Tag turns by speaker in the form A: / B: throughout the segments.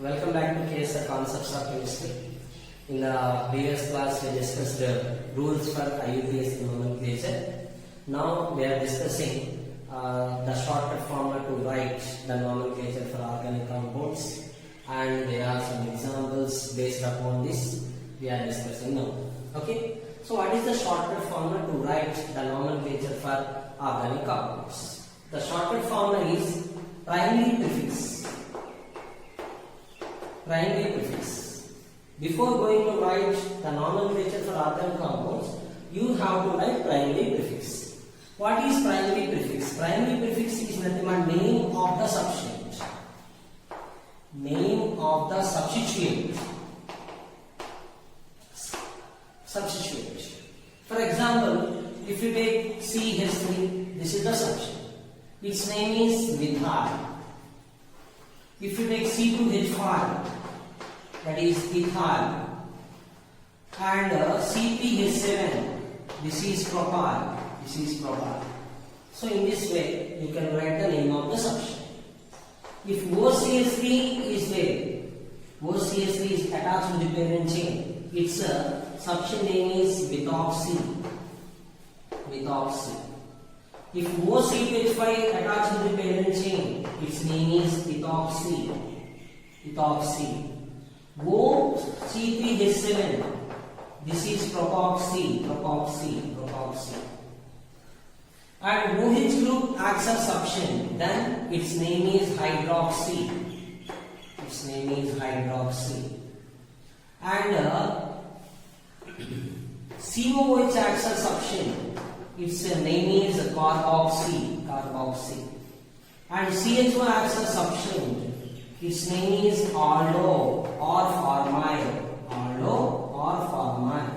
A: Welcome back to KSR Concepts of Chemistry. In the previous class, we discussed rules for IUPAC nomenclature. Now we are discussing the shortcut formula to write the nomenclature for organic compounds, and there are some examples based upon this we are discussing now. Okay. So what is the shortcut formula to write the nomenclature for organic compounds? The shortcut formula is primary prefix. Primary prefix. Before going to write the nomenclature for organic compounds, you have to write primary prefix. What is primary prefix? Primary prefix is nothing but name of the substituent. Name of the substituent. Substituent. For example, if you take CH3, this is the substituent. Its name is methyl. If you take C2H5, that is ethyl, and CpH7, this is propyl. This is propyl. So in this way, you can write the name of the substituent. If OCH3 is there, OCH3 is attached to the parent chain. Its substituent name is methoxy. Methoxy. If OCH5 attached to the parent chain, its name is ethoxy. Ethoxy. OC3H7, this is propoxy. Propoxy. Propoxy. And OH group acts as substituent, then its name is hydroxy. Its name is hydroxy. And COOH acts as substituent. Its name is carboxy. Carboxy. And CH2 acts as substituent. Its name is aldo or formyl. Aldo or formyl.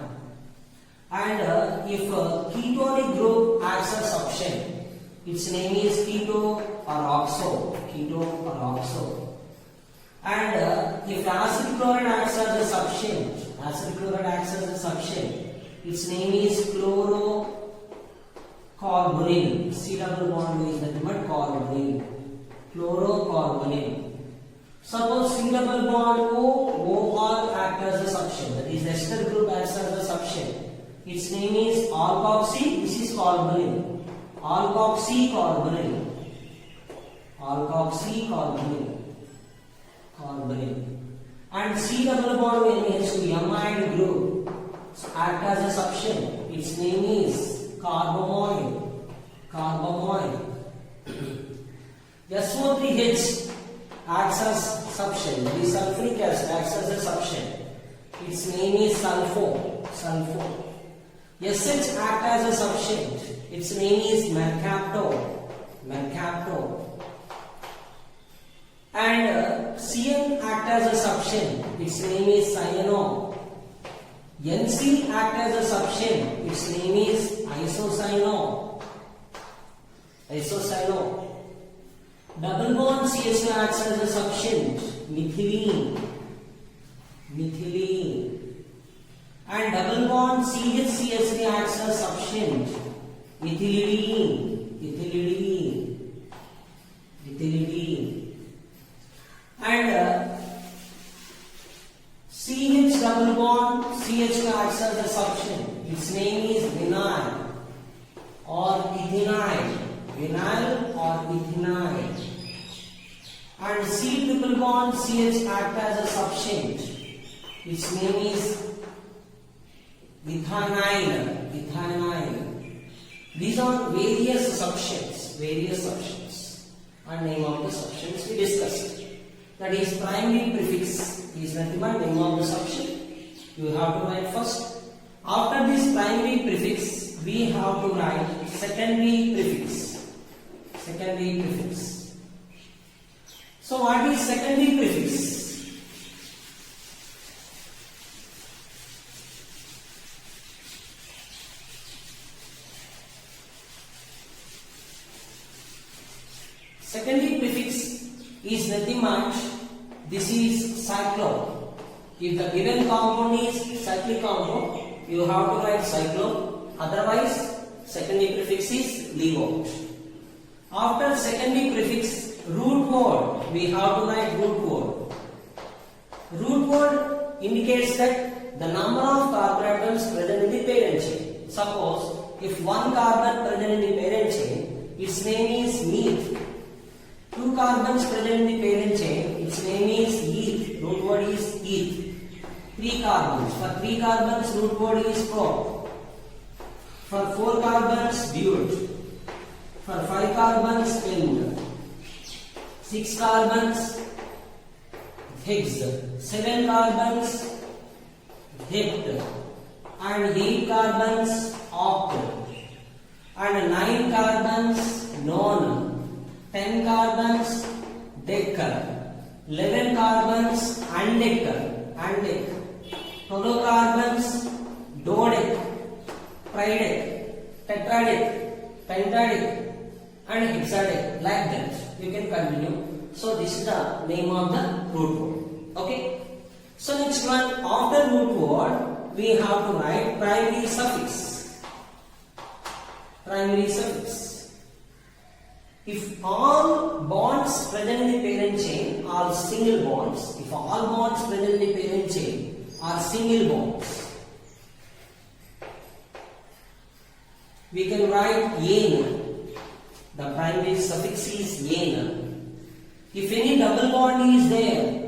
A: And if ketonic group acts as substituent, its name is keto or oxo. Keto or oxo. And if acid chloride acts as a substituent, acid chloride acts as a substituent, its name is chlorocarbonyl. C double bond is nothing but carbonyl. Chlorocarbonyl. Suppose C double bond OR act as a substituent, that is ester group acts as a substituent. Its name is alkoxy. This is carbonyl. Alkoxy carbonyl. Alkoxy carbonyl. Carbonyl. And C double bond NH2 amide group act as a substituent. Its name is carbamoyl. Carbamoyl. SO3H acts as substituent. The sulfuric acid acts as a substituent. Its name is sulfo. Sulfo. SH acts as a substituent. Its name is mercapto. Mercapto. And CN acts as a substituent. Its name is cyano. NC acts as a substituent. Its name is isocyano. Isocyano. Double bond CH2 acts as a substituent. Methylene. Methylene. And double bond CH3 acts as substituent. Ethylene. Ethylene. Ethylene. And CH double bond CH2 acts as a substituent. Its name is vinyl or ethynyl. Vinyl or ethynyl. And C triple bond CH acts as a substituent. Its name is ethanyl. Ethanyl. These are various substituents. Various substituents. And name of the substituents we discussed. That is primary prefix is nothing but name of the substituent. You have to write first. After this primary prefix, we have to write secondary prefix. Secondary prefix. So what is secondary prefix? Secondary prefix is nothing much. This is cyclo. If the given compound is cyclic compound, you have to write cyclo. Otherwise, secondary prefix is leave out. After secondary prefix, root word, we have to write root word. indicates that the number of carbon atoms present in the parent chain. Suppose if one carbon present in the parent chain, its name is meth. Two carbons present in the parent chain, its name is eth. Root word is eth. Three carbons. For three carbons, root word is prop. For four carbons, bute. For five carbons, ende. Six carbons, hex. Seven carbons, hept. And eight carbons, oct. And nine carbons, non. 10 carbons, deca. 11 carbons, undeca. Undec. 12 carbons, dodec. Tridec. Tetradic. Pentadic. And hexadic. Like that. You can continue. So this is the name of the root word. Okay. So next one, after root word, we have to write primary suffix. Primary suffix. If all bonds present in the parent chain are single bonds, if all bonds present in the parent chain are single bonds, we can write ene. The primary suffix is ene. If any double bond is there,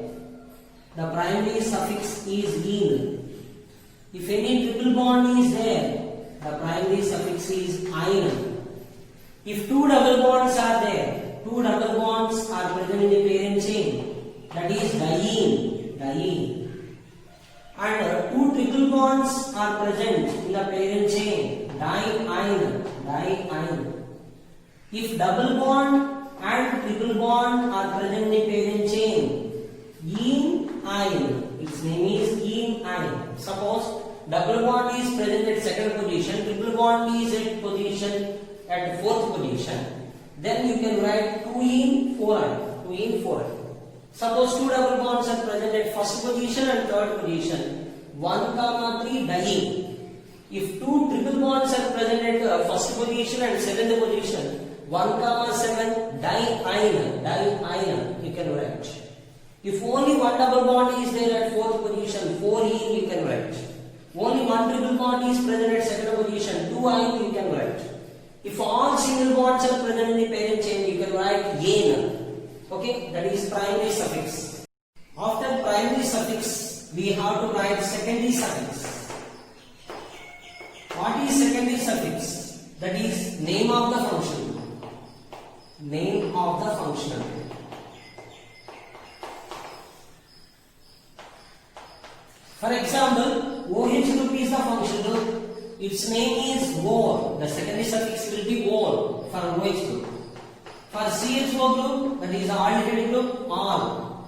A: the primary suffix is ene. If any triple bond is there, the primary suffix is ine. If two double bonds are there, two double bonds are present in the parent chain, that is diene. And two triple bonds are present in the parent chain, diene. If double bond and triple bond are present in the parent chain, ene, its name is ene. Suppose double bond is present at second position, triple bond is at position at fourth position, then you can write 2 in 4. Suppose two double bonds are present at first position and third position, 1, 3 diene. If two triple bonds are present at first position and seventh position, 1, 7 diene, you can write. If only one double bond is there at fourth position, 4 in you can write. Only one triple bond is present at second position, 2 in you can write. If all single bonds are present in the parent chain, you can write ene. Okay, that is primary suffix. After primary suffix, we have to write secondary suffix. What is secondary suffix? That is name of the function. Name of the function. For example, OH group is the function group. Its name is ol. The secondary suffix will be ol for OH group. For CHO group, that is the aldehyde group, ol.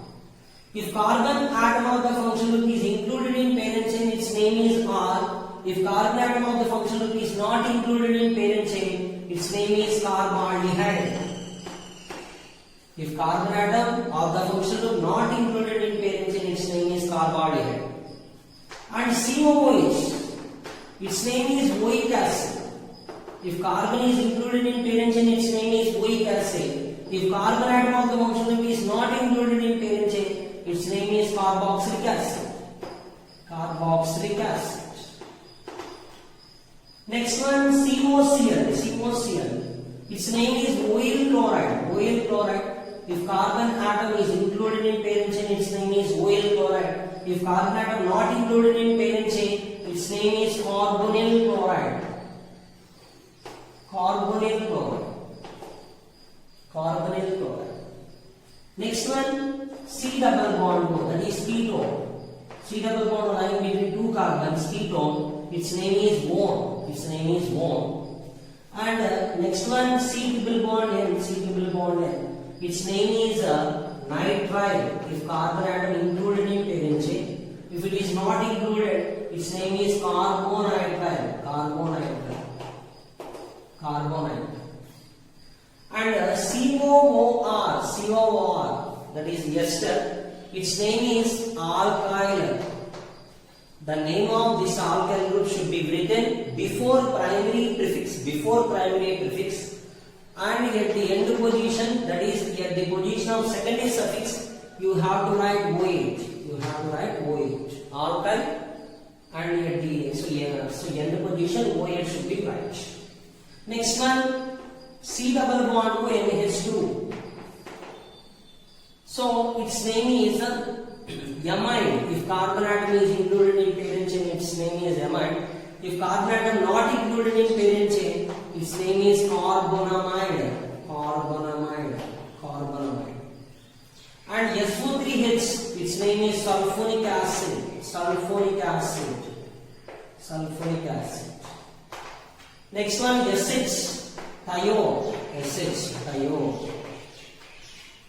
A: If carbon atom of the function group is included in parent chain, its name is R. If carbon atom of the function group is not included in parent chain, its name is carbaldehyde. If carbon atom of the function group not included in parent chain, its name is carbaldehyde. And COOH, its name is oic acid. If carbon is included in parent chain, its name is oic acid. If carbon atom of the function group is not included in parent chain, its name is carboxylic acid. Carboxylic acid. Next one, COCl. Its name is oil chloride. If carbon atom is included in parent chain, its name is oil chloride. If carbon atom not included in parent chain, its name is carbonyl chloride. Next one, C double bond, that is ketone. C double bond lying between two carbons, ketone. Its name is one. And next one, C triple bond N. Its name is nitrile. If carbon atom included in parent chain, if it is not included, its name is carbonitrile. And COOR, that is ester. Its name is alkyl. The name of this alkyl group should be written before primary prefix, and at the end position, that is at the position of secondary suffix, you have to write OH. You have to write OH. Alkyl and at the so end position OH should be right. Next one, C double bond to NH2. So its name is amide. If carbon atom is included in parent chain, its name is amide. If carbon atom not included in parent chain, its name is carbonamide. Carbonamide. Carbonamide. And SO3H, its name is sulfonic acid. Sulfonic acid. Sulfonic acid. Next one, SH, thiol. SH, thiol.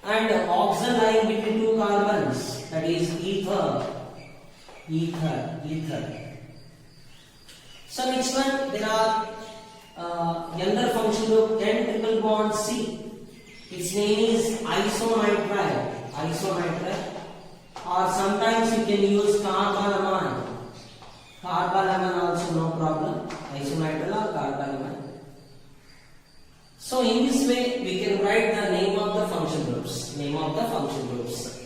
A: And oxygen lying between two carbons, that is ether. Ether. So next one, there are another function group, N triple bond C. Its name is isonitrile. Isonitrile. Or sometimes you can use carbalamine. Carbalamine also no problem. Isonitrile or carbalamine. So in this way we can write the name of the function groups. Name of the function groups.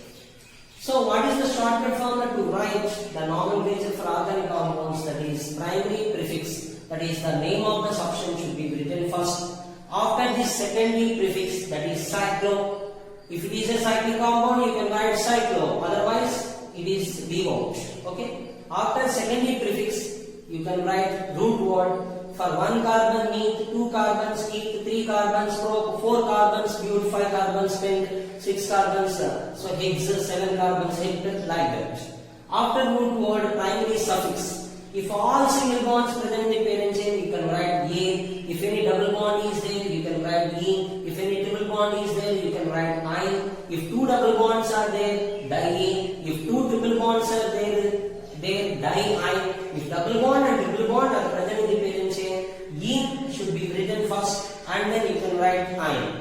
A: So what is the shortcut formula to write the nomenclature for organic compounds? That is primary prefix. That is the name of the substance should be written first. After this secondary prefix, that is cyclo. If it is a cyclic compound, you can write cyclo. Otherwise, it is leave out. Okay. After secondary prefix, you can write root word. For one carbon, neat, two carbons, keep, three carbons, prop, four carbons, butte, five carbons, spent, six carbons, so Higgs, seven carbons, heptad, like that. After root word, primary suffix. If all single bonds present in the parent chain, you can write A. If any double bond is there, you can write E. If any triple bond is there, you can write I. If two double bonds are there, di. If two triple bonds are there, di I. If double bond and triple bond are present in the parent chain, E should be written first and then you can write I.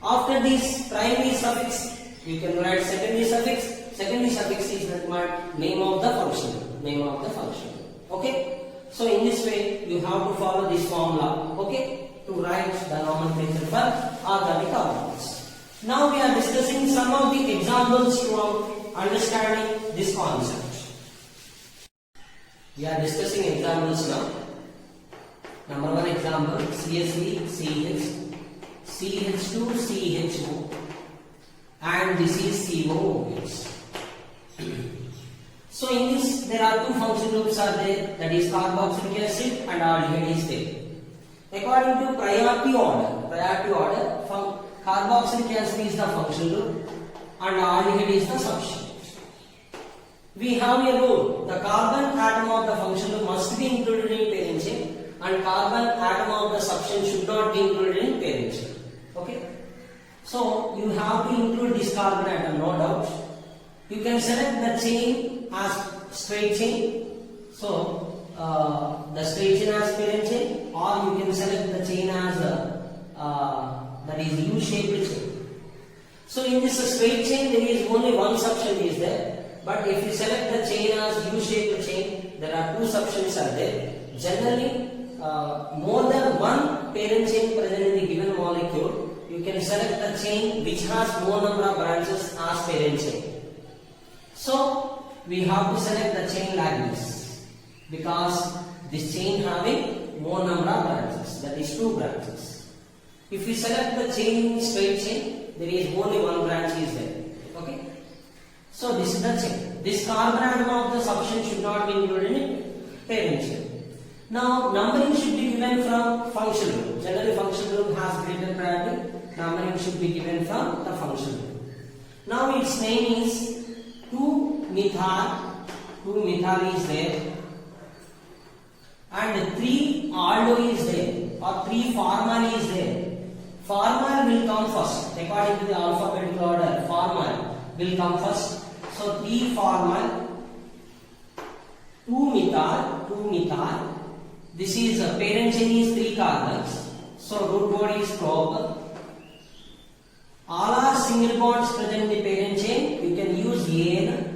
A: After this primary suffix, you can write secondary suffix. Secondary suffix is the name of the function. Name of the function. Okay? So in this way, you have to follow this formula. Okay? To write the nomenclature for organic compounds. Now we are discussing some of the examples to understanding this concept. We are discussing examples now. Number one example, CSV, CH, CH2, CHO, and this is COOH. So in this, there are two function groups are there, that is carboxylic acid and aldehyde is there. According to priority order, carboxylic acid is the function group and aldehyde is the substituent. We have a rule. The carbon atom of the function group must be included in parent chain and carbon atom of the substance should not be included in parent chain. Okay? So you have to include this carbon atom, no doubt. You can select the chain as straight chain. So the straight chain as parent chain, or you can select the chain as that is U-shaped chain. So in this straight chain there is only one substance is there. But if you select the chain as U-shaped chain, there are two substances are there. Generally, more than one parent chain present in the given molecule, you can select the chain which has more number of branches as parent chain. So we have to select the chain like this because this chain having more number of branches, that is two branches. If we select the chain straight chain, there is only one branch is there. Okay. So this is the chain. This carbon atom of the substance should not be included in parent chain. Now numbering should be given from function group. Generally function group has greater priority. Numbering should be given from the function group. Now its name is 2-methyl. 2-methyl is there. And 3-aldo is there. Or 3-formyl is there. Formyl will come first. According to the alphabetical order, formyl will come first. So 3-formyl, 2-methyl. This is parent chain is 3 carbons. So root word is prop. All are single bonds present in the parent chain. You can use N.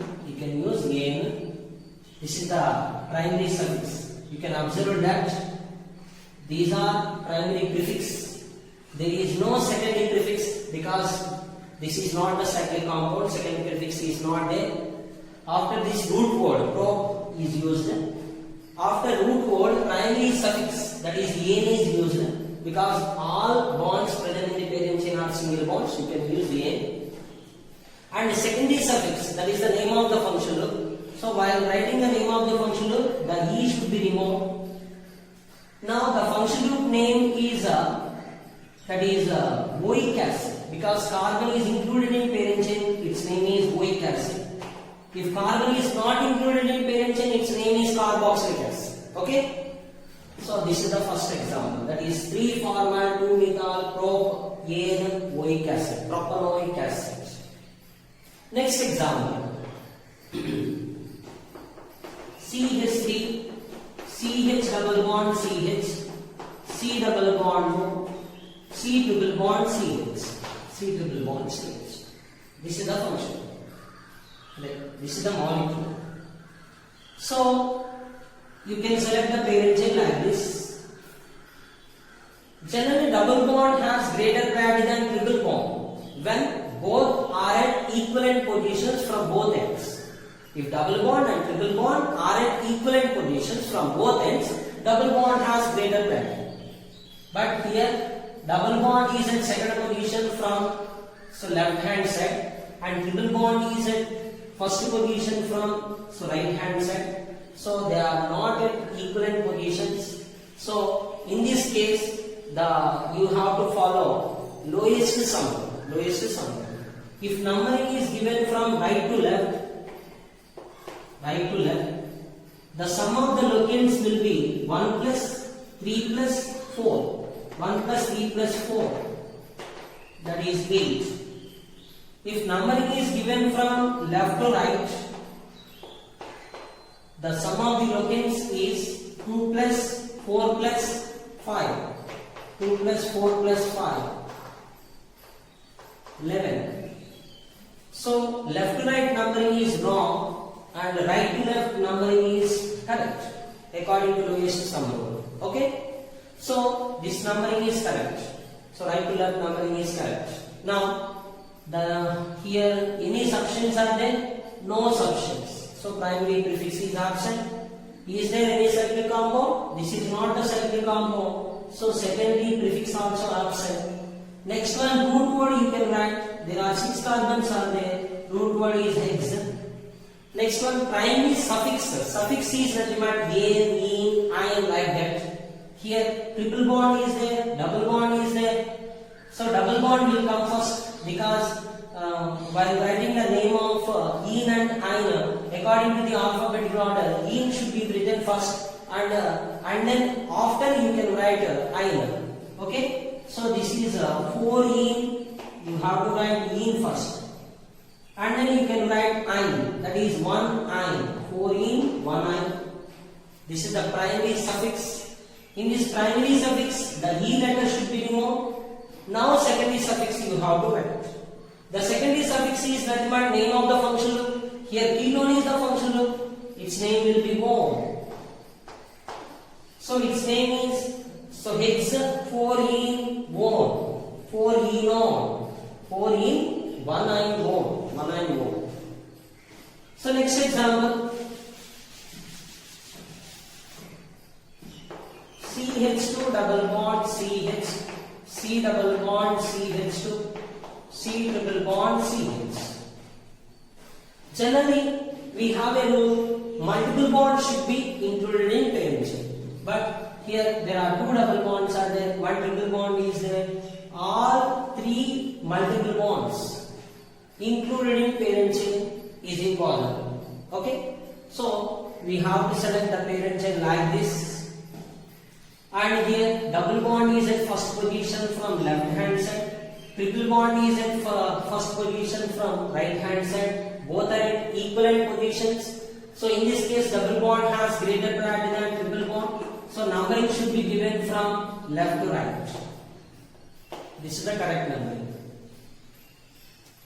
A: This is the primary suffix. You can observe that these are primary prefix. There is no secondary prefix because This is not the cyclic compound. Second prefix is not there. After this root word, prop is used. After root word, primary suffix, that is "an" is used, because all bonds present in the parent chain are single bonds. You can use "an." And secondary suffix, that is the name of the function loop. So while writing the name of the function loop, the "e" should be removed. Now the function loop name is oic acid. Because carbon is included in parent chain, its name is oic acid. If carbon is not included in parent chain, its name is carboxylic acid. Okay? So this is the first example. That is 3-formal 2-methyl propane oic acid, propanoic acid. Next example. CH3, CH double bond CH, C double bond O, C double bond CH, C double bond CH. This is the function. This is the molecule. So you can select the parent chain like this. Generally, double bond has greater priority than triple bond when both are at equivalent positions from both ends. If double bond and triple bond are at equivalent positions from both ends, double bond has greater priority. But here, double bond is at second position from left hand side, and triple bond is at first position from right hand side. So they are not at equivalent positions. So in this case, you have to follow lowest sum. If numbering is given from right to left, the sum of the locations will be 1 plus 3 plus 4. 1 plus 3 plus 4, that is 8. If numbering is given from left to right, the sum of the locations is 2 plus 4 plus 5. 2 plus 4 plus 5, 11. So left to right numbering is wrong and right to left numbering is correct according to lowest sum rule. Okay? So this numbering is correct. So right to left numbering is correct. Now here any substitutions are there? No substitutions. So primary prefix is absent. Is there any cyclic compound? This is not the cyclic compound. So secondary prefix also absent. Next one, root word you can write. There are 6 carbons are there. Root word is hex. Next one, primary suffix. Suffix is nothing but an, in, ion, like that. Here triple bond is there, double bond is there. So double bond will come first because while writing the name of in and ion, according to the alphabetical order, in should be written first and then after you can write ion. Okay? So this is 4 in, you have to write in first. And then you can write ion, that is 1 ion, 4 in, 1 ion. This is the primary suffix. In this primary suffix, the E letter should be removed. Now secondary suffix you have to write. The secondary suffix is nothing but name of the function loop. Here ketone is the function loop. Its name will be one. So its name is, so hex 4 in 1, 4 in on, 4 in 1 ion 1 ion 1. So next example. CH2 double bond CH, C double bond CH2, C triple bond CH. Generally, we have a rule, multiple bonds should be included in parent chain. But here there are 2 double bonds are there, 1 triple bond is there. All 3 multiple bonds included in parent chain is impossible. Okay? So we have to select the parent chain like this. And here double bond is at first position from left hand side, triple bond is at first position from right hand side. Both are at equivalent positions. So in this case double bond has greater priority than triple bond. So numbering should be given from left to right. This is the correct numbering.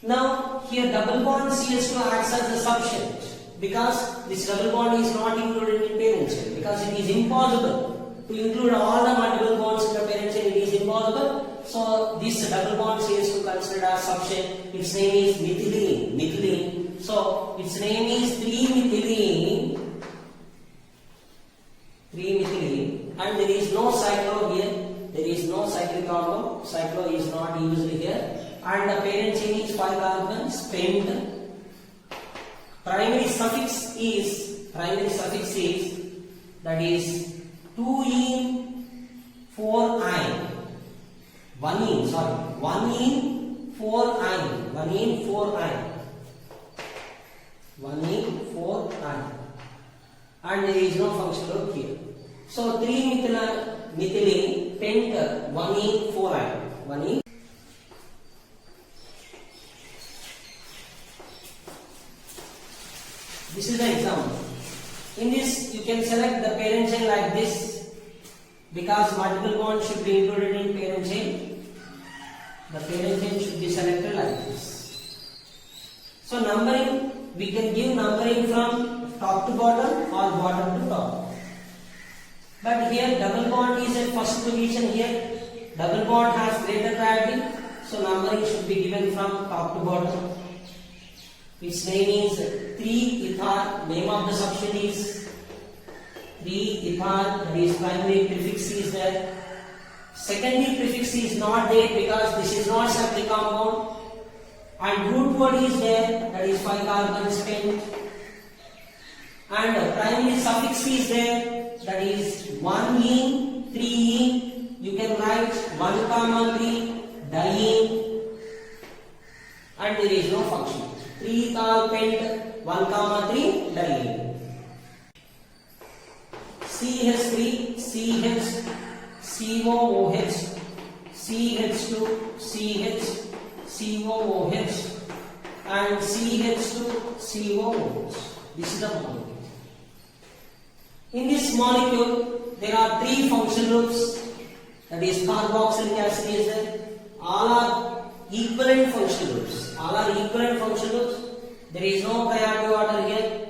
A: Now here double bond CH2 acts as a substituent because this double bond is not included in parent chain, because it is impossible to include all the multiple bonds in the parent chain. It is impossible. So this double bond is to consider as substance. Its name is methylene. Methylene. So its name is 3-methylene. 3-methylene, and there is no cyclo here. There is no cyclic carbon. Cyclo is not used here. And the parent chain is 5 carbons. Pent. Primary suffix is that is 2-ene 4-ine. 1-ene, sorry, 1-ene 4-ine. 1-ene 4-ine. 1-ene 4-ine. And there is no functional group here. So 3-methylene pent 1-ene 4-ine. 1-ene. This is the example. In this, you can select the parent chain like this, because multiple bonds should be included in parent chain. The parent chain should be selected like this. So numbering, we can give numbering from top to bottom or bottom to top. But here double bond is at first position here. Double bond has greater priority, so numbering should be given from top to bottom. Its name is 3-ether. Name of the substance is 3-ether. That is primary prefix is there. Secondary prefix is not there because this is not cyclic compound. And root word is there. That is 5 carbons pent. And primary suffix is there. That is 1-ene, 3-ene. You can write 1-3 diene. And there is no function. 3-ethyl pent 1-3 diene. CH3, CH, COOH, CH2, CH, COOH, and CH2, COOH. This is the molecule. In this molecule, there are 3 functional groups. That is carboxylic acid is there. All are equivalent functional groups. All are equivalent functional groups. There is no priority order here.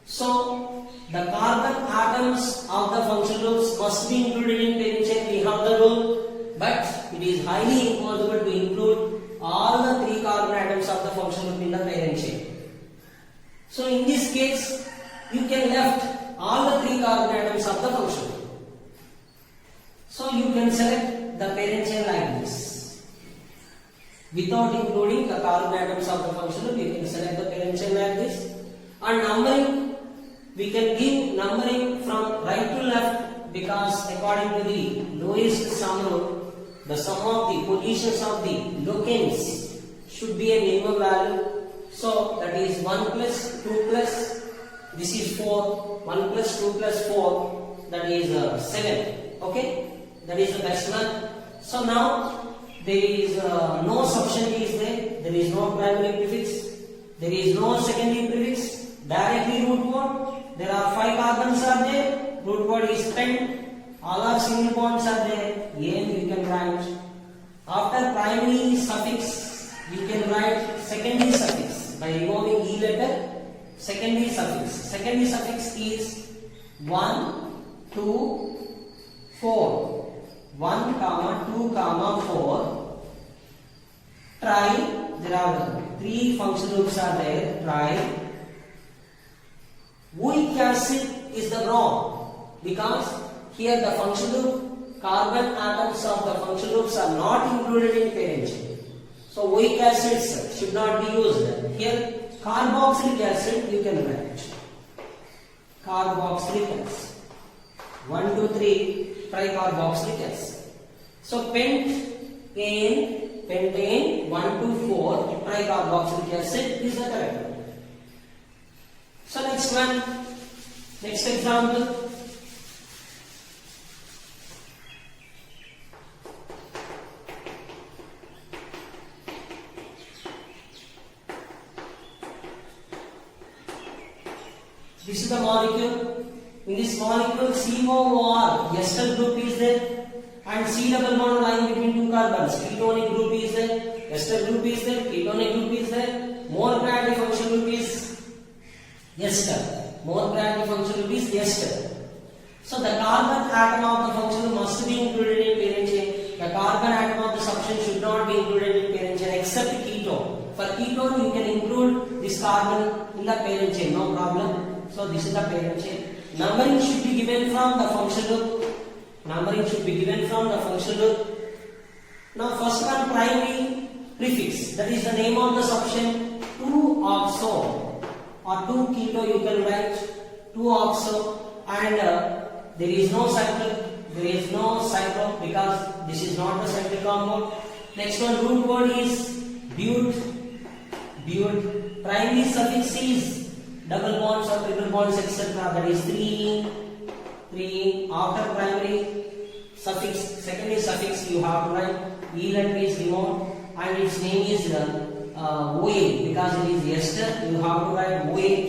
A: So the carbon atoms of the functional groups must be included in parent chain. We have the rule, but it is highly impossible to include all the 3 carbon atoms of the functional group in the parent chain. So in this case, you can left all the 3 carbon atoms of the functional group. So you can select the parent chain like this. Without including the carbon atoms of the functional group, you can select the parent chain like this. And numbering, we can give numbering from right to left, because according to the lowest sum rule, the sum of the positions of the locants should be a minimum value. So that is 1 plus 2 plus, this is 4, 1 plus 2 plus 4, that is 7. Okay, that is the best one. So now there is no substance is there, there is no primary prefix, there is no secondary prefix, directly root word. There are 5 carbons are there, root word is pent, all are single bonds are there, and you can write. After primary suffix, you can write secondary suffix by removing E letter. Secondary suffix. Secondary suffix is 1, 2, 4. 1, 2, 4. Tri, there are 3 functional groups are there. Tri. Weak acid is the wrong, because here the functional group, carbon atoms of the functional groups are not included in parent chain. So weak acids should not be used. Here carboxylic acid you can write. Carboxylic acid. 1, 2, 3 tricarboxylic acid. So pentane 1, 2, 4 tricarboxylic acid is the correct one. So next one, next example. This is the molecule. In this molecule, COOR, ester group is there, and C double bond lying between 2 carbons. Ketonic group is there, ester group is there, ketonic group is there. More priority functional group is ester. More priority functional group is ester. So the carbon atom of the functional must be included in parent chain. The carbon atom of the substance should not be included in parent chain except ketone. For ketone, you can include this carbon in the parent chain, no problem. So this is the parent chain. Numbering should be given from the functional group. Numbering should be given from the functional group. Now first one, primary prefix, that is the name of the substance, 2-oxo or 2-keto you can write, 2-oxo, and there is no cycle. There is no cycle because this is not the cyclic compound. Next one, root word is bute. Bute. Primary suffix is double bonds or triple bonds, etc. That is 3. After primary suffix, secondary suffix you have to write. E letter is removed and its name is OH because it is ester. You have to write OH.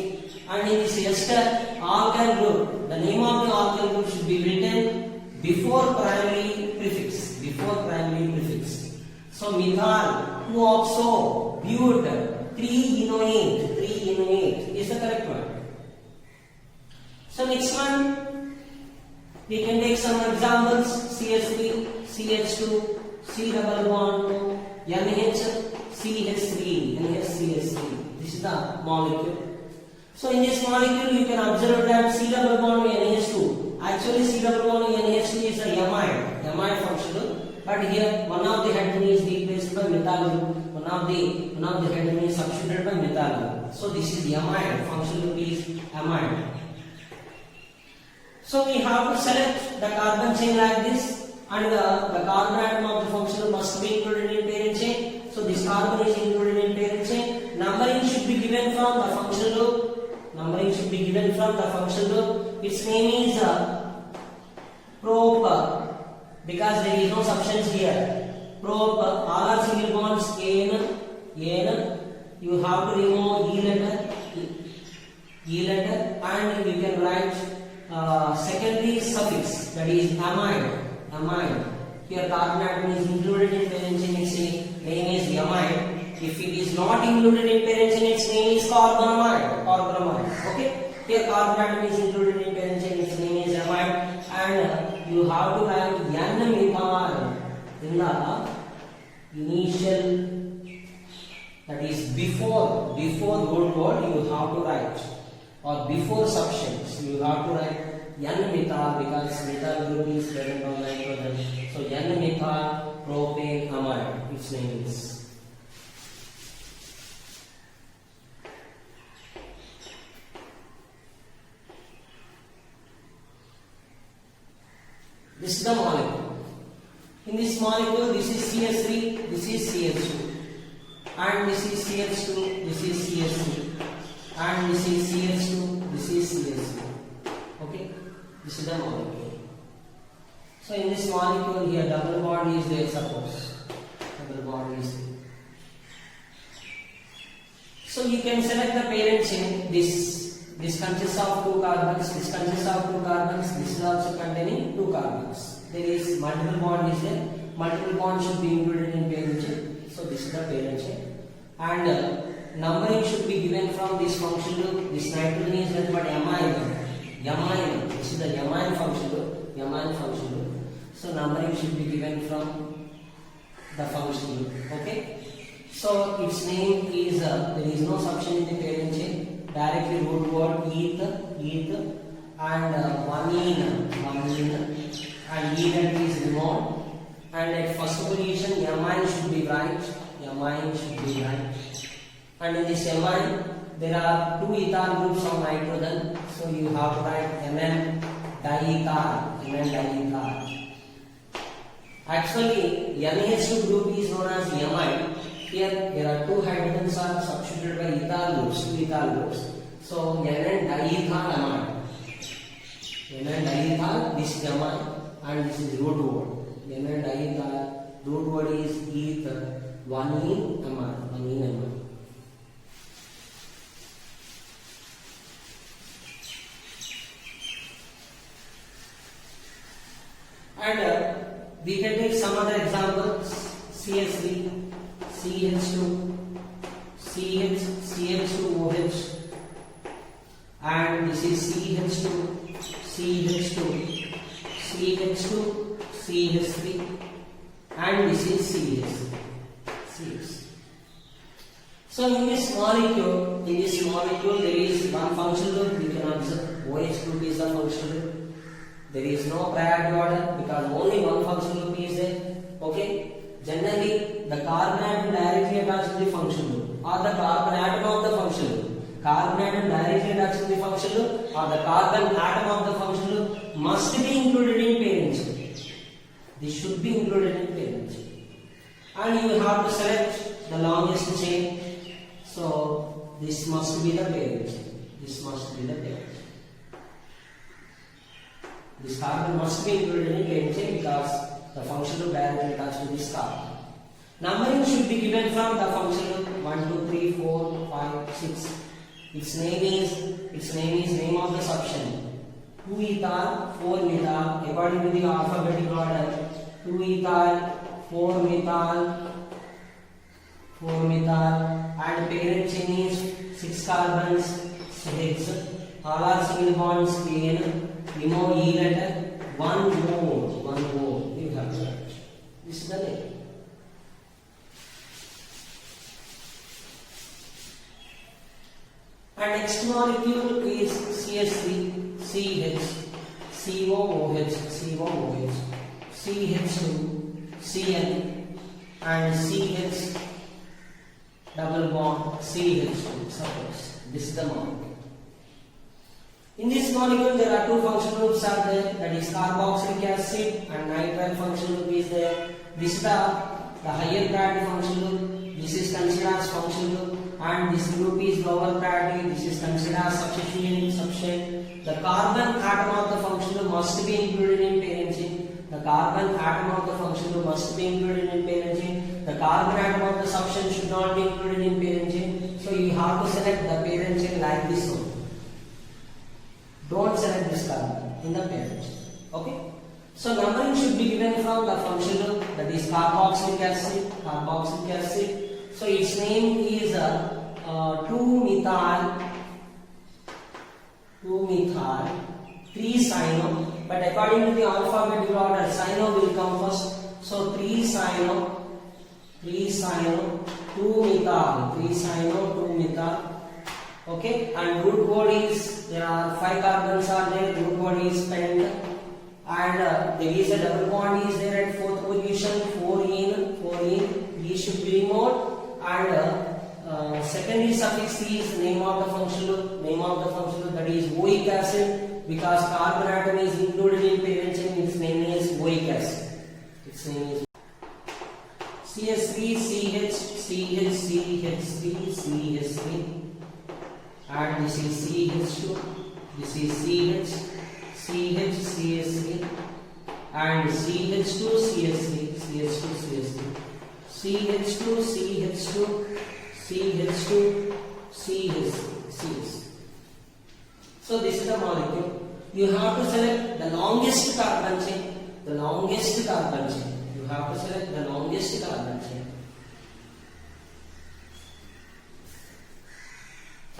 A: And in this ester alkyl group, the name of the alkyl group should be written before primary prefix. Before primary prefix. So methyl, 2-oxo, bute, 3-enoate. 3-enoate is the correct one. So next one, we can take some examples. CH3, CH2, C double bond, NH, CH3, NHCH3. This is the molecule. So in this molecule, you can observe that C double bond NH2. Actually, C double bond NH2 is a amide functional. But here, one of the hydrogen is replaced by methyl group. One of the hydrogen is substituted by methyl group. So this is the amide. Functional group is amide. So we have to select the carbon chain like this, and the carbon atom of the functional must be included in parent chain. So this carbon is included in parent chain. Numbering should be given from the functional group. Numbering should be given from the functional group. Its name is prop because there is no substance here. Prop, all are single bonds. N. You have to remove E letter, and you can write secondary suffix, that is amide. Here carbon atom is included in parent chain. Its name is amide. If it is not included in parent chain, its name is carbonamide or bromide. Okay. Here carbon atom is included in parent chain. Its name is amide, and you have to write N-methyl in the initial, that is before root word you have to write, or before substance you have to write N-methyl because methyl group is present on nitrogen. So N-methyl propane amide, its name is. This is the molecule. In this molecule, this is CH3, this is CH2, and this is CH2, this is CH3, and this is CH2, this is CH3. Okay, this is the molecule. So in this molecule here, double bond is there. Suppose double bond is there. So you can select the parent chain. This consists of 2 carbons, this consists of 2 carbons, this is also containing 2 carbons. There is multiple bond is there, multiple bond should be included in parent chain. So this is the parent chain. And numbering should be given from this function group. This nitrogen is nothing but amine. This is the amine function group. So numbering should be given from the function group. Okay. So its name is, there is no substance in the parent chain. Directly root word eth, and one and E letter is removed. And at first position, amine should be right. And in this amine, there are 2 ethyl groups of nitrogen. So you have to write Mn diethyl. Actually, NH2 group is known as amine. Here there are 2 hydrogens are substituted by ethyl groups, 2 ethyl groups. So N diethyl, this is amine and this is root word. N diethyl, root word is ether, 1 amine. And we can take some other examples. CH3, CH2, CH2OH, and this is CH2, CH3, and and this is CS. So in this molecule there is one functional group. You can observe OH group is the functional group. There is no priority order because only one functional group is there. Okay. Generally, the carbon atom directly attached to the functional group or the carbon atom of the functional group. Carbon atom directly attached to the functional group or the carbon atom of the functional group must be included in parent chain. This should be included in parent chain. And you have to select the longest chain. So this must be the parent chain. This must be the parent chain. This carbon must be included in parent chain because the functional group directly attached to this carbon. Numbering should be given from the functional group 1, 2, 3, 4, 5, 6. Its name is name of the substance. 2-ethyl, 4-methyl. According to the alphabetical order, 2-ethyl, 4-methyl, 4-methyl, and parent chain is 6 carbons, 6. All are single bonds, Kn. Remove E letter, 1 more. You have to write. This is the name. And next molecule is CS3, CH, COOH, CH2, Cn, and CH double bond CH2. Suppose this is the molecule. In this molecule, there are two functional groups are there. That is carboxylic acid and nitrile functional group is there. This is the higher priority functional group. This is considered as functional group. And this group is lower priority. This is considered as substituent. The carbon atom of the functional group must be included in parent chain. The carbon atom of the functional group must be included in parent chain. The carbon atom of the substance should not be included in parent chain. So you have to select the parent chain like this one. Don't select this carbon in the parent chain. Okay. So numbering should be given from the functional group, that is carboxylic acid. So its name is 2-methyl, 3-cyno, but according to the alphabetical order, cyno will come first. So 3-cyno, 2-methyl, 3-cyno, 2-methyl. Okay, and root word is, there are 5 carbons are there, root word is pent, and there is a double bond is there at 4th position, 4 in, these should be removed. And secondary suffix is name of the functional group, that is oic acid, because carbon atom is included in parent chain. Its name is oic acid. Its name is CS3, CH3, and this is CH2, this is CH3, and CH2, CH2. So this is the molecule. You have to select the longest carbon chain. You have to select the longest carbon chain.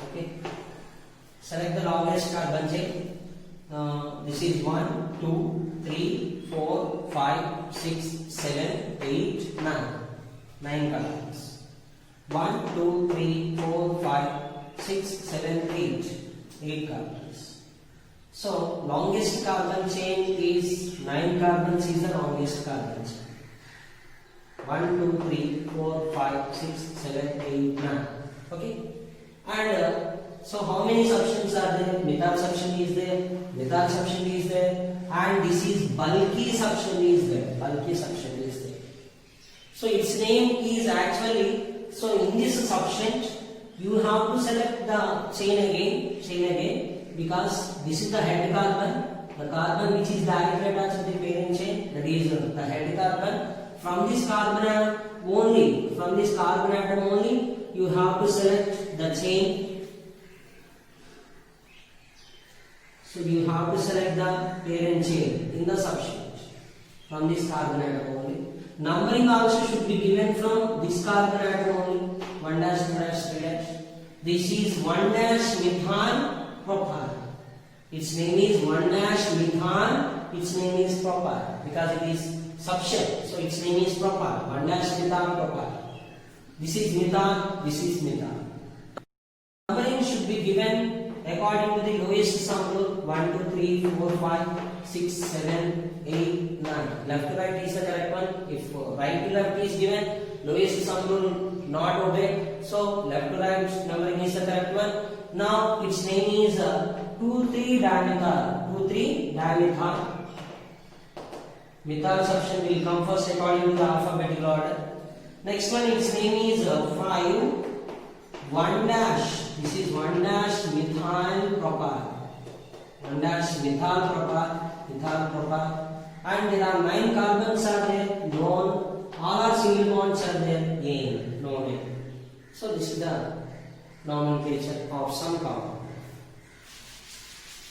A: Okay. Select the longest carbon chain. This is 1, 2, 3, 4, 5, 6, 7, 8, 9. 9 carbons. 1, 2, 3, 4, 5, 6, 7, 8. 8 carbons. So longest carbon chain is 9 carbons is the longest carbon chain. 1, 2, 3, 4, 5, 6, 7, 8, 9. Okay. And so how many substances are there? Methyl substance is there, and this is bulky substance is there. So its name is actually, so in this substance you have to select the chain again, because this is the head carbon, the carbon which is directly attached to the parent chain, that is the head carbon. From this carbon atom only, you have to select the chain. So you have to select the parent chain in the substance from this carbon atom only. Numbering also should be given from this carbon atom only. 1 dash, 2 dash, 3 dash. This is 1 dash methyl propyl. Its name is 1 dash methyl. Its name is propyl because it is substitute. So its name is propyl. 1-methyl propyl. This is methyl. This is methyl. Numbering should be given according to the lowest sum rule. 1, 2, 3, 4, 5, 6, 7, 8, 9. Left to right is the correct one. If right to left is given, lowest sum rule not obeyed. So left to right numbering is the correct one. Now its name is 2,3-dimethyl. 2,3-dimethyl. Methyl substitution will come first according to the alphabetical order. Next one, its name is 5 1 dash. This is 1-methyl propyl. 1-methyl propyl. And there are 9 carbons are there, known. All are single bonds are there, again, known. So this is the nomenclature of some compound.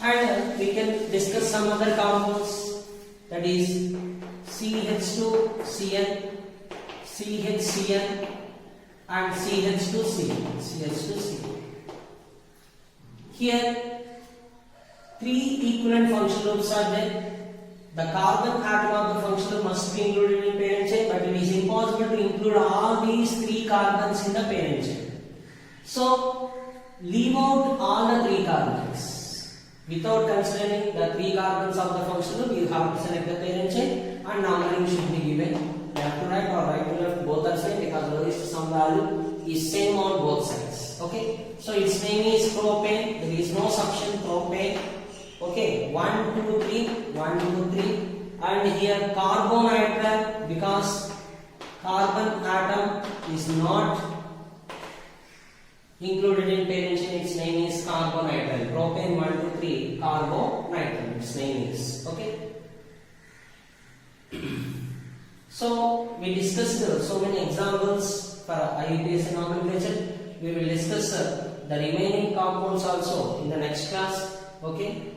A: And we can discuss some other compounds, that is CH2Cl, CHCl and CH2Cl. Here 3 equivalent functional groups are there. The carbon atom of the functional group must be included in parent chain, but it is impossible to include all these 3 carbons in the parent chain. So leave out all the 3 carbons. Without considering the 3 carbons of the functional group, you have to select the parent chain, and numbering should be given left to right or right to left, both are same, because lowest sum value is same on both sides. Okay, so its name is propane. There is no substitution, propane. Okay, 1, 2, 3, 1, 2, 3, and here carbonitrile, because carbon atom is not included in parent chain, its name is carbonitrile. Propane 1, 2, 3, carbonitrile, its name is. Okay. So we discussed so many examples for IUPAC nomenclature. We will discuss the remaining compounds also in the next class. Okay.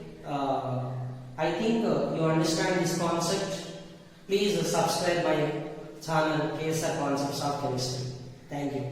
A: I think you understand this concept. Please subscribe my channel KSR Concepts of Chemistry. Thank you.